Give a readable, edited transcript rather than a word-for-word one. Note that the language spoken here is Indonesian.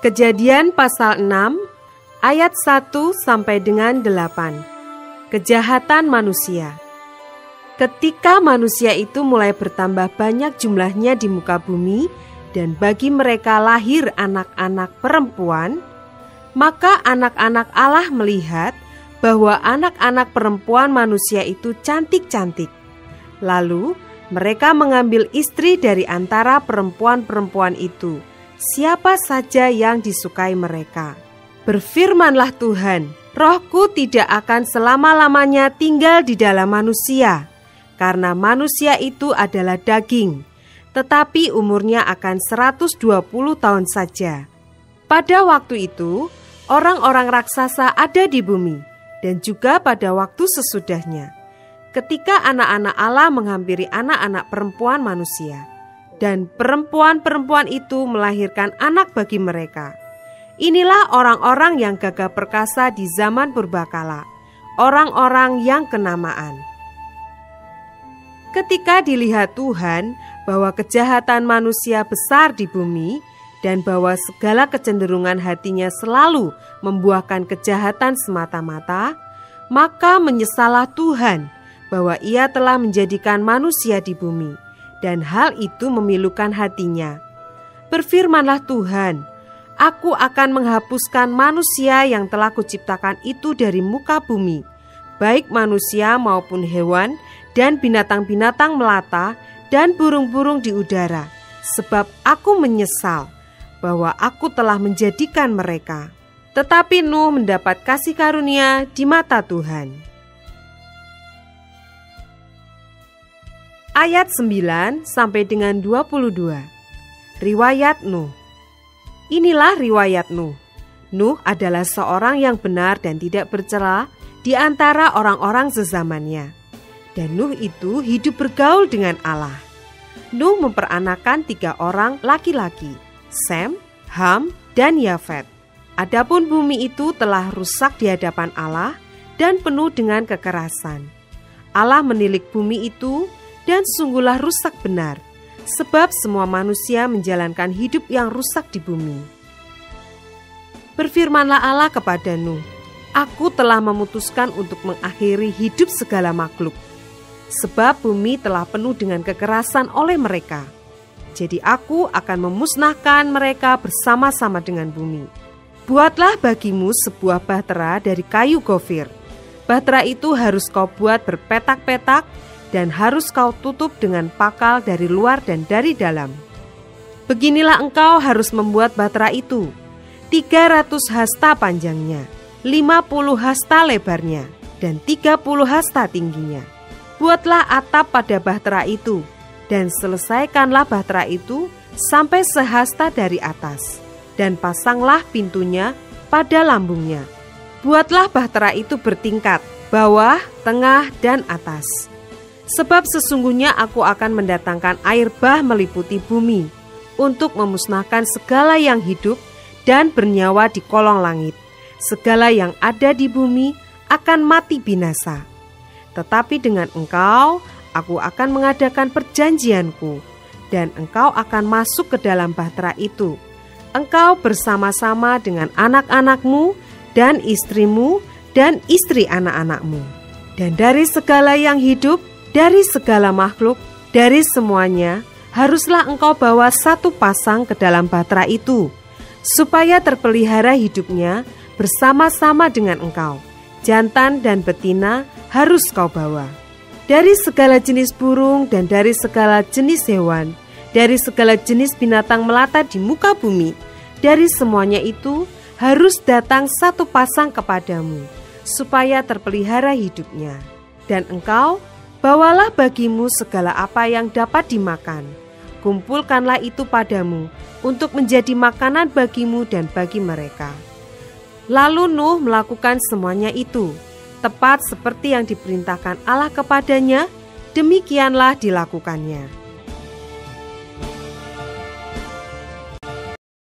Kejadian pasal 6 ayat 1 sampai dengan 8. Kejahatan manusia. Ketika manusia itu mulai bertambah banyak jumlahnya di muka bumi dan bagi mereka lahir anak-anak perempuan, maka anak-anak Allah melihat bahwa anak-anak perempuan manusia itu cantik-cantik. Lalu mereka mengambil istri dari antara perempuan-perempuan itu, siapa saja yang disukai mereka. Berfirmanlah Tuhan, Rohku tidak akan selama-lamanya tinggal di dalam manusia, karena manusia itu adalah daging, tetapi umurnya akan 120 tahun saja. Pada waktu itu, orang-orang raksasa ada di bumi, dan juga pada waktu sesudahnya, ketika anak-anak Allah menghampiri anak-anak perempuan manusia, dan perempuan-perempuan itu melahirkan anak bagi mereka. Inilah orang-orang yang gagah perkasa di zaman purbakala, orang-orang yang kenamaan. Ketika dilihat Tuhan bahwa kejahatan manusia besar di bumi, dan bahwa segala kecenderungan hatinya selalu membuahkan kejahatan semata-mata, maka menyesallah Tuhan bahwa Ia telah menjadikan manusia di bumi, dan hal itu memilukan hatinya. Berfirmanlah Tuhan, Aku akan menghapuskan manusia yang telah kuciptakan itu dari muka bumi, baik manusia maupun hewan dan binatang-binatang melata dan burung-burung di udara, sebab aku menyesal bahwa aku telah menjadikan mereka. Tetapi Nuh mendapat kasih karunia di mata Tuhan. Ayat 9 sampai dengan 22. Riwayat Nuh. Inilah riwayat Nuh. Nuh adalah seorang yang benar dan tidak bercela di antara orang-orang sezamannya. Dan Nuh itu hidup bergaul dengan Allah. Nuh memperanakan 3 orang laki-laki, Sem, Ham, dan Yafet. Adapun bumi itu telah rusak di hadapan Allah dan penuh dengan kekerasan. Allah menilik bumi itu dan sungguhlah rusak benar, sebab semua manusia menjalankan hidup yang rusak di bumi. Berfirmanlah Allah kepada Nuh, Aku telah memutuskan untuk mengakhiri hidup segala makhluk, sebab bumi telah penuh dengan kekerasan oleh mereka. Jadi aku akan memusnahkan mereka bersama-sama dengan bumi. Buatlah bagimu sebuah bahtera dari kayu gofir. Bahtera itu harus kau buat berpetak-petak, dan harus kau tutup dengan pakal dari luar dan dari dalam. Beginilah engkau harus membuat bahtera itu, 300 hasta panjangnya, 50 hasta lebarnya, dan 30 hasta tingginya. Buatlah atap pada bahtera itu, dan selesaikanlah bahtera itu sampai sehasta dari atas, dan pasanglah pintunya pada lambungnya. Buatlah bahtera itu bertingkat, bawah, tengah, dan atas. Sebab sesungguhnya aku akan mendatangkan air bah meliputi bumi, untuk memusnahkan segala yang hidup dan bernyawa di kolong langit. Segala yang ada di bumi akan mati binasa. Tetapi dengan engkau, aku akan mengadakan perjanjianku, dan engkau akan masuk ke dalam bahtera itu. Engkau bersama-sama dengan anak-anakmu, dan istrimu, dan istri anak-anakmu. Dan dari segala yang hidup, dari segala makhluk, dari semuanya, haruslah engkau bawa 1 pasang ke dalam bahtera itu, supaya terpelihara hidupnya bersama-sama dengan engkau. Jantan dan betina harus kau bawa. Dari segala jenis burung dan dari segala jenis hewan, dari segala jenis binatang melata di muka bumi, dari semuanya itu harus datang 1 pasang kepadamu, supaya terpelihara hidupnya. Dan engkau bawalah bagimu segala apa yang dapat dimakan. Kumpulkanlah itu padamu untuk menjadi makanan bagimu dan bagi mereka. Lalu Nuh melakukan semuanya itu, tepat seperti yang diperintahkan Allah kepadanya, demikianlah dilakukannya.